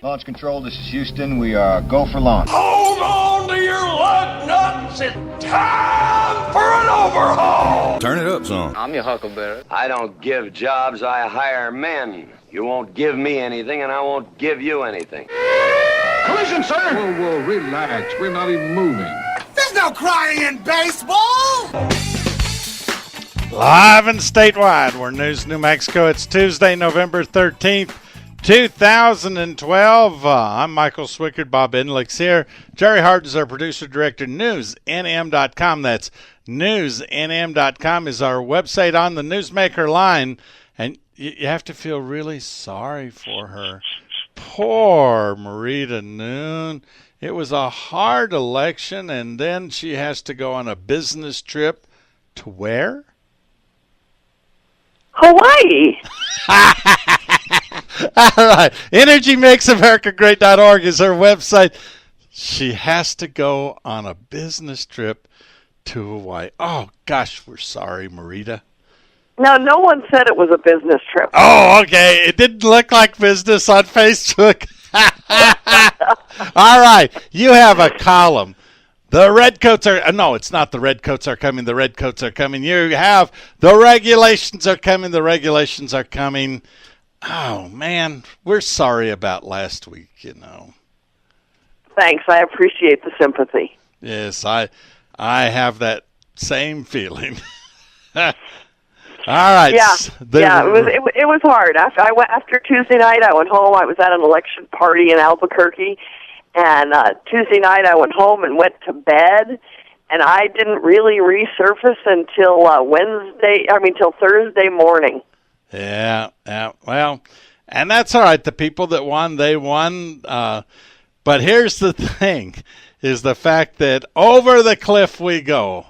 Launch control, this is Houston. We are go for launch. Hold on to your lug nuts. It's time for an overhaul. Turn it up some. I'm your huckleberry. I don't give jobs, I hire men. You won't give me anything, and I won't give you anything. Collision, sir. Whoa, relax. We're not even moving. There's no crying in baseball! Live and statewide, we're News New Mexico. It's Tuesday, November 13th, 2012. I'm Michael Swickard. Bob Endlich's here. Jerry Hart is our producer, director. NewsNM.com. That's NewsNM.com is our website on the Newsmaker line. And you have to feel really sorry for her. Poor Marita Noon. It was a hard election, and then she has to go on a business trip to where? Hawaii. All right. EnergyMakesAmericaGreat.org is her website. She has to go on a business trip to Hawaii. Oh, gosh, we're sorry, Marita. No one said it was a business trip. Oh, okay. It didn't look like business on Facebook. All right. You have a column. The Redcoats are, no, it's not the Redcoats are coming. The Redcoats are coming. You have the regulations are coming. The regulations are coming. Oh, man. We're sorry about last week, you know. Thanks. I appreciate the sympathy. Yes, I have that same feeling. All right. Yeah. It was hard. After Tuesday night, I went home. I was at an election party in Albuquerque, and Tuesday night I went home and went to bed, and I didn't really resurface until till Thursday morning. Yeah. Well, and that's all right. The people that won, they won. But here's the thing: is the fact that over the cliff we go.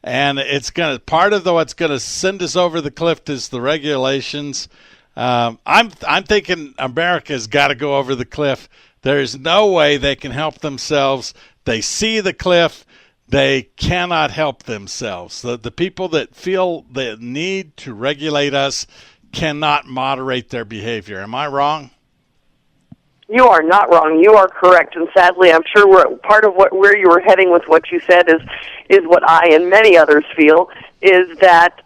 And it's part of what's gonna send us over the cliff is the regulations. I'm thinking America's got to go over the cliff. There's no way they can help themselves. They see the cliff, they cannot help themselves. The people that feel the need to regulate us cannot moderate their behavior. Am I wrong? You are not wrong. You are correct, and sadly, I'm sure part of where you were heading with what you said is what I and many others feel is that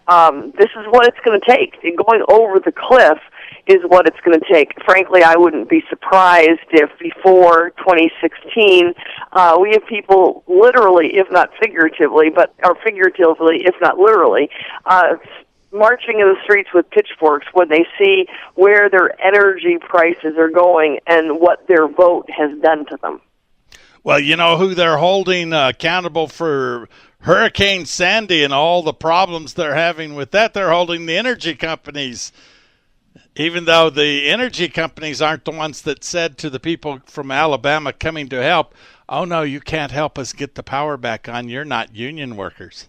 this is what it's going to take. Going over the cliff is what it's going to take. Frankly, I wouldn't be surprised if before 2016 we have people literally, if not figuratively, if not literally, marching in the streets with pitchforks when they see where their energy prices are going and what their vote has done to them. Well, you know who they're holding accountable for Hurricane Sandy and all the problems they're having with that? They're holding the energy companies, even though the energy companies aren't the ones that said to the people from Alabama coming to help, oh, no, you can't help us get the power back on. You're not union workers.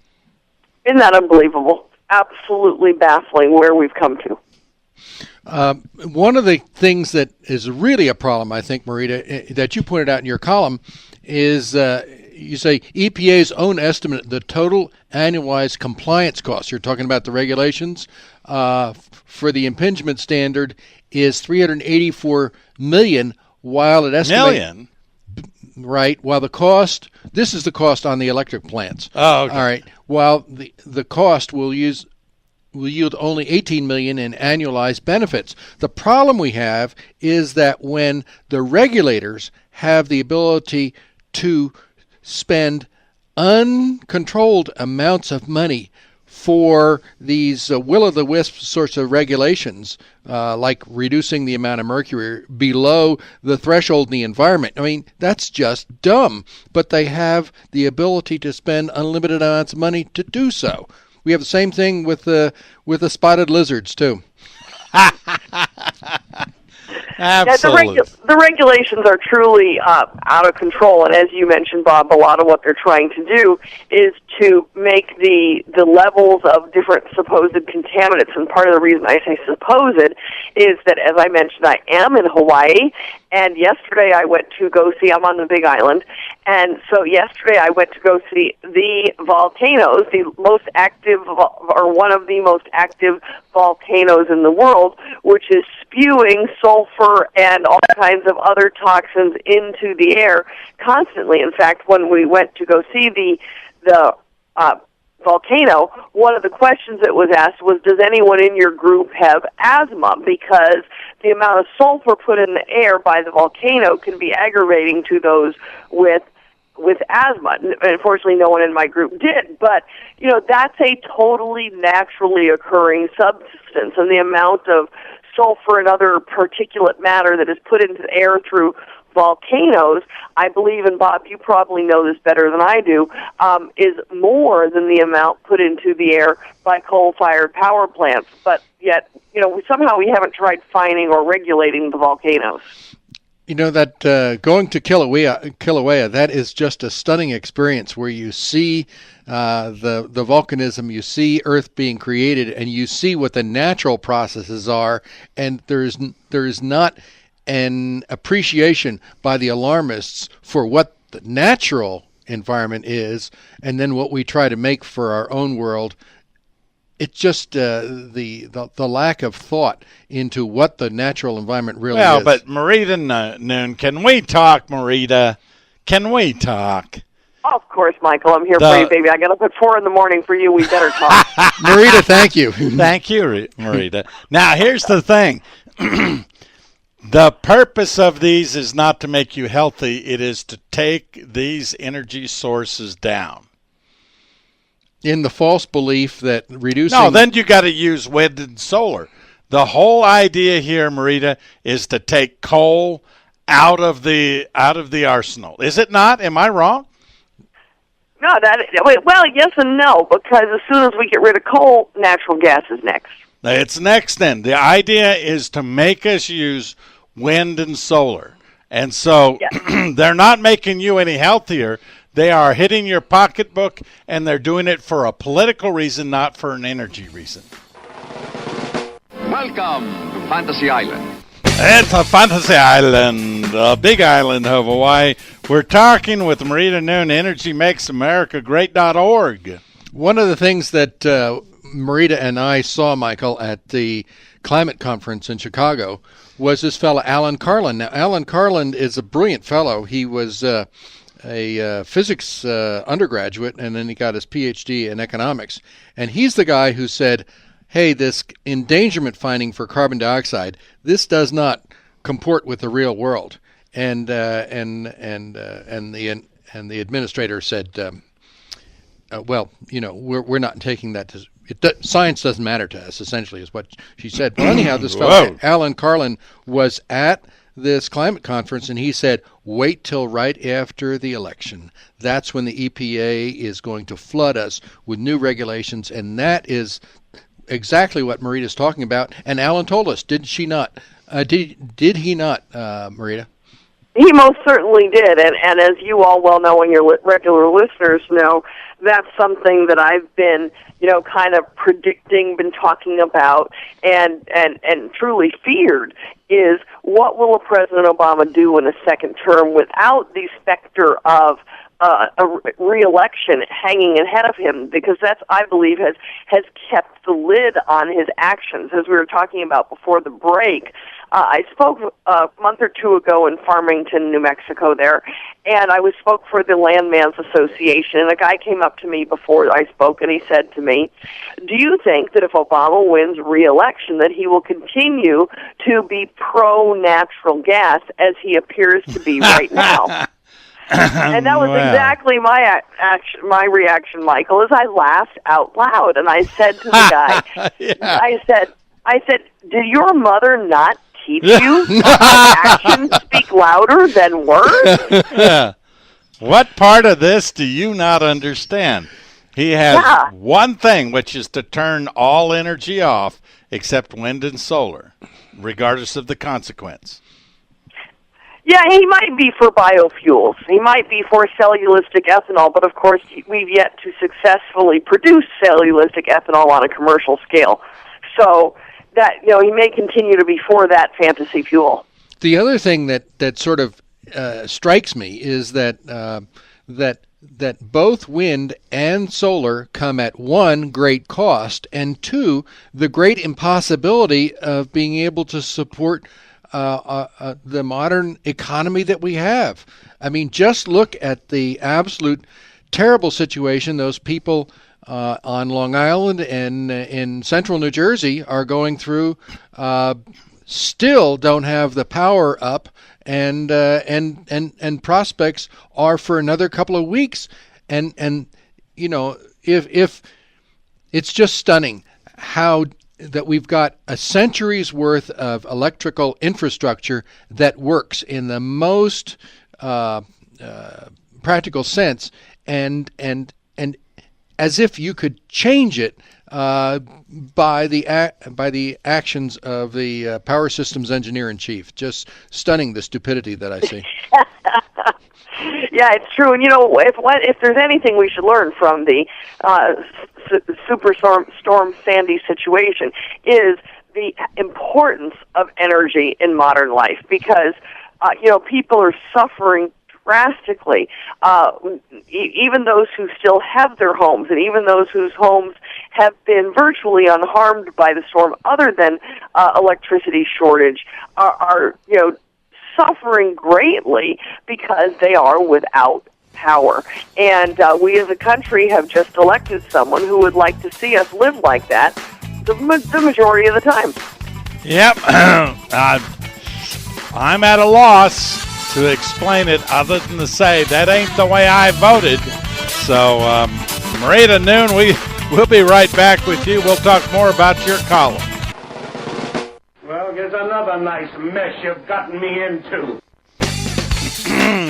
Isn't that unbelievable? Absolutely baffling where we've come to. One of the things that is really a problem, I think, Marita, that you pointed out in your column is you say EPA's own estimate, the total annualized compliance costs, you're talking about the regulations, for the impingement standard is $384 million, while it estimates... Million? Right, while the cost, this is the cost on the electric plants. Oh, okay. All right, while the cost will yield only $18 million in annualized benefits. The problem we have is that when the regulators have the ability to spend uncontrolled amounts of money for these will-o'-the-wisp sorts of regulations, like reducing the amount of mercury below the threshold in the environment. I mean, that's just dumb. But they have the ability to spend unlimited amounts of money to do so. We have the same thing with the spotted lizards, too. Absolutely. Yeah, the regulations are truly out of control, and as you mentioned, Bob, a lot of what they're trying to do is to make the levels of different supposed contaminants, and part of the reason I say supposed is that, as I mentioned, I am in Hawaii, and yesterday I went to go see, I'm on the Big Island, And so yesterday I went to go see the volcanoes, the most active, or one of the most active volcanoes in the world, which is spewing sulfur and all kinds of other toxins into the air constantly. In fact, when we went to go see the volcano, one of the questions that was asked was, does anyone in your group have asthma? Because the amount of sulfur put in the air by the volcano can be aggravating to those with asthma. Unfortunately, no one in my group did, but that's a totally naturally occurring substance, and the amount of sulfur and other particulate matter that is put into the air through volcanoes, I believe, and Bob, you probably know this better than I do, is more than the amount put into the air by coal-fired power plants. But yet, somehow we haven't tried fining or regulating the volcanoes. That going to Kilauea, that is just a stunning experience where you see the volcanism, you see Earth being created, and you see what the natural processes are, and there's not an appreciation by the alarmists for what the natural environment is, and then what we try to make for our own world. It's just the lack of thought into what the natural environment really is. Well, but Marita Noon, can we talk, Marita? Can we talk? Oh, of course, Michael. I'm here for you, baby. I got up at 4 a.m. for you. We better talk. Marita, thank you. Thank you, Marita. Now, here's the thing. The purpose of these is not to make you healthy. It is to take these energy sources down. In the false belief that reducing... No, then you got to use wind and solar. The whole idea here, Marita, is to take coal out of the arsenal. Is it not? Am I wrong? No, well, yes and no, because as soon as we get rid of coal, natural gas is next. It's next then. The idea is to make us use wind and solar. And so they're not making you any healthier. They are hitting your pocketbook, and they're doing it for a political reason, not for an energy reason. Welcome to Fantasy Island. It's a fantasy island, a big island of Hawaii. We're talking with Marita Noon, EnergyMakesAmericaGreat.org. One of the things that Marita and I saw, Michael, at the climate conference in Chicago was this fellow, Alan Carlin. Now, Alan Carlin is a brilliant fellow. He was a physics undergraduate, and then he got his PhD in economics. And he's the guy who said, hey, this endangerment finding for carbon dioxide, this does not comport with the real world. And the administrator said, well, we're not taking that to science doesn't matter to us, essentially, is what she said. But anyhow, this fellow, Alan Carlin, was at this climate conference, and he said, wait till right after the election. That's when the EPA is going to flood us with new regulations, and that is exactly what Marita's talking about. And Alan told us, did she not? Did he not, Marita? He most certainly did, and as you all well know, and your regular listeners know, that's something that I've been, kind of predicting, been talking about, and truly feared, is what will a President Obama do in a second term without the specter of a re-election hanging ahead of him, because that's, I believe, has kept the lid on his actions. As we were talking about before the break, I spoke a month or two ago in Farmington, New Mexico there, and I spoke for the Landman's Association, and a guy came up to me before I spoke, and he said to me, do you think that if Obama wins re-election that he will continue to be pro-natural gas as he appears to be right now? And that was exactly my reaction, Michael, as I laughed out loud, and I said to the guy, I said, did your mother not teach you actions speak louder than words? What part of this do you not understand? He has one thing, which is to turn all energy off except wind and solar, regardless of the consequence. Yeah, he might be for biofuels. He might be for cellulosic ethanol, but of course we've yet to successfully produce cellulosic ethanol on a commercial scale. So that, he may continue to be for that fantasy fuel. The other thing that sort of strikes me is that that both wind and solar come at one, great cost, and two, the great impossibility of being able to support the modern economy that we have. I mean, just look at the absolute terrible situation those people on Long Island and in central New Jersey are going through. Still don't have the power up, and prospects are for another couple of weeks, and you know, if it's just stunning how that we've got a century's worth of electrical infrastructure that works in the most practical sense, and as if you could change it by the actions of the power systems engineer in chief. Just stunning, the stupidity that I see. Yeah, it's true. And you know, if there's anything we should learn from the Superstorm Sandy situation, is the importance of energy in modern life, because you know, people are suffering drastically. Even those who still have their homes, and even those whose homes have been virtually unharmed by the storm, other than electricity shortage, are you know, suffering greatly because they are without power. And we as a country have just elected someone who would like to see us live like that the majority of the time. Yep. I'm at a loss to explain it other than to say that ain't the way I voted. So, Marita Noon, we'll be right back with you. We'll talk more about your column. Well, here's another nice mess you've gotten me into.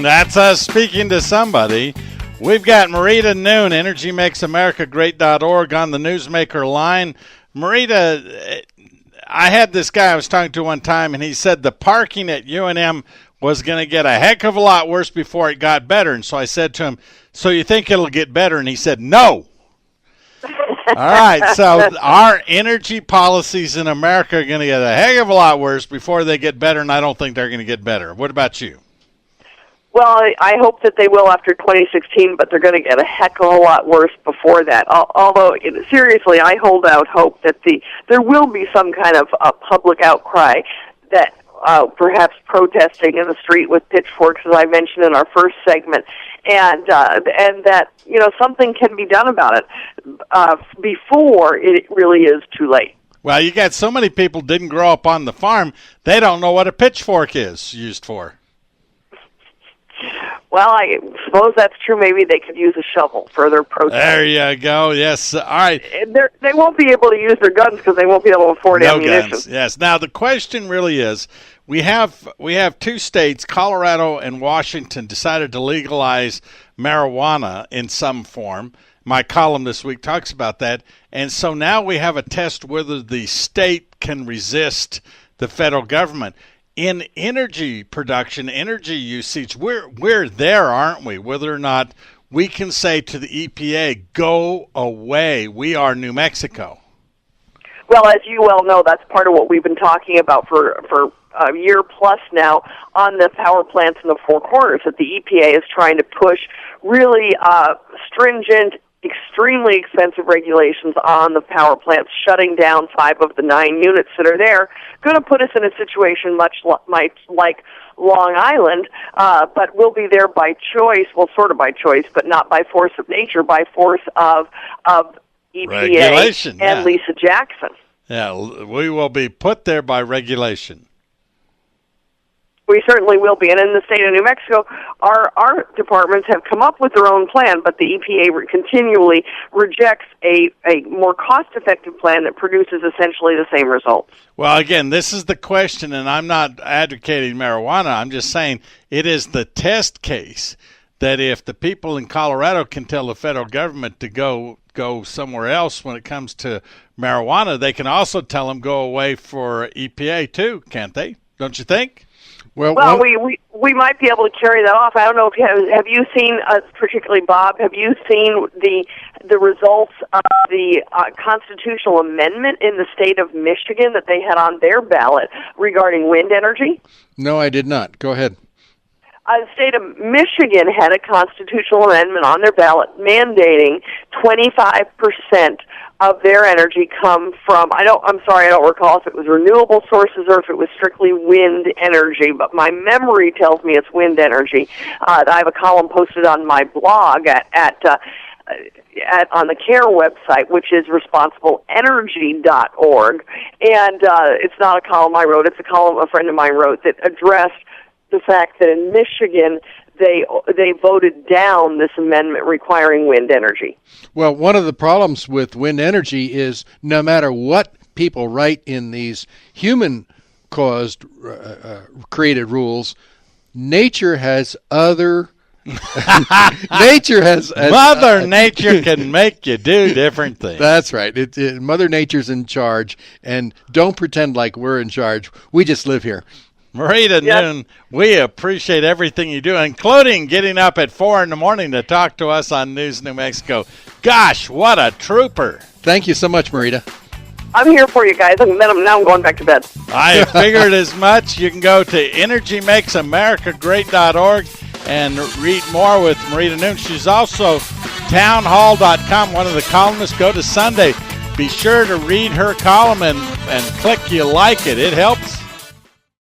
That's us speaking to somebody. We've got Marita Noon, EnergyMakesAmericaGreat.org, on the Newsmaker line. Marita, I had this guy I was talking to one time, and he said the parking at UNM was going to get a heck of a lot worse before it got better. And so I said to him, so you think it'll get better? And he said, no. All right, so our energy policies in America are going to get a heck of a lot worse before they get better, and I don't think they're going to get better. What about you? Well, I hope that they will after 2016, but they're going to get a heck of a lot worse before that. Although, seriously, I hold out hope that there will be some kind of public outcry, that perhaps protesting in the street with pitchforks, as I mentioned in our first segment, and that, you know, something can be done about it before it really is too late. Well, you got so many people didn't grow up on the farm, they don't know what a pitchfork is used for. Well, I suppose that's true. Maybe they could use a shovel for their protest. There you go. Yes. All right. They won't be able to use their guns because they won't be able to afford ammunition. Guns. Yes. Now the question really is: we have two states, Colorado and Washington, decided to legalize marijuana in some form. My column this week talks about that, and so now we have a test whether the state can resist the federal government. In energy production, energy usage, we're there, aren't we? Whether or not we can say to the EPA, go away, we are New Mexico. Well, as you well know, that's part of what we've been talking about for a year plus now on the power plants in the Four Corners, that the EPA is trying to push really stringent, extremely expensive regulations on the power plants, shutting down 5 of the 9 units that are there, going to put us in a situation much like Long Island, but we'll be there by choice, well, sort of by choice, but not by force of nature, by force of EPA regulation, and Lisa Jackson. Yeah, we will be put there by regulation. We certainly will be. And in the state of New Mexico, our departments have come up with their own plan, but the EPA continually rejects a more cost-effective plan that produces essentially the same results. Well, again, this is the question, and I'm not advocating marijuana. I'm just saying it is the test case that if the people in Colorado can tell the federal government to go somewhere else when it comes to marijuana, they can also tell them go away for EPA too, can't they? Don't you think? Well, we might be able to carry that off. I don't know if have you seen, particularly Bob, have you seen the results of the constitutional amendment in the state of Michigan that they had on their ballot regarding wind energy? No, I did not. Go ahead. The state of Michigan had a constitutional amendment on their ballot mandating 25% of their energy come from, I'm sorry, I don't recall if it was renewable sources or if it was strictly wind energy, but my memory tells me it's wind energy. I have a column posted on my blog on the CARE website, which is responsibleenergy.org, and it's not a column I wrote, it's a column a friend of mine wrote that addressed the fact that in Michigan they voted down this amendment requiring wind energy. Well, one of the problems with wind energy is no matter what people write in these human-caused, created rules, nature has other... Mother Nature can make you do different things. That's right. Mother Nature's in charge, and don't pretend like we're in charge. We just live here. Marita Noon, we appreciate everything you do, including getting up at 4 in the morning to talk to us on News New Mexico. Gosh, what a trooper. Thank you so much, Marita. I'm here for you guys, and then now I'm going back to bed. I figured as much. You can go to energymakesamericagreat.org and read more with Marita Noon. She's also townhall.com, one of the columnists. Go to Sunday. Be sure to read her column and click you like it. It helps.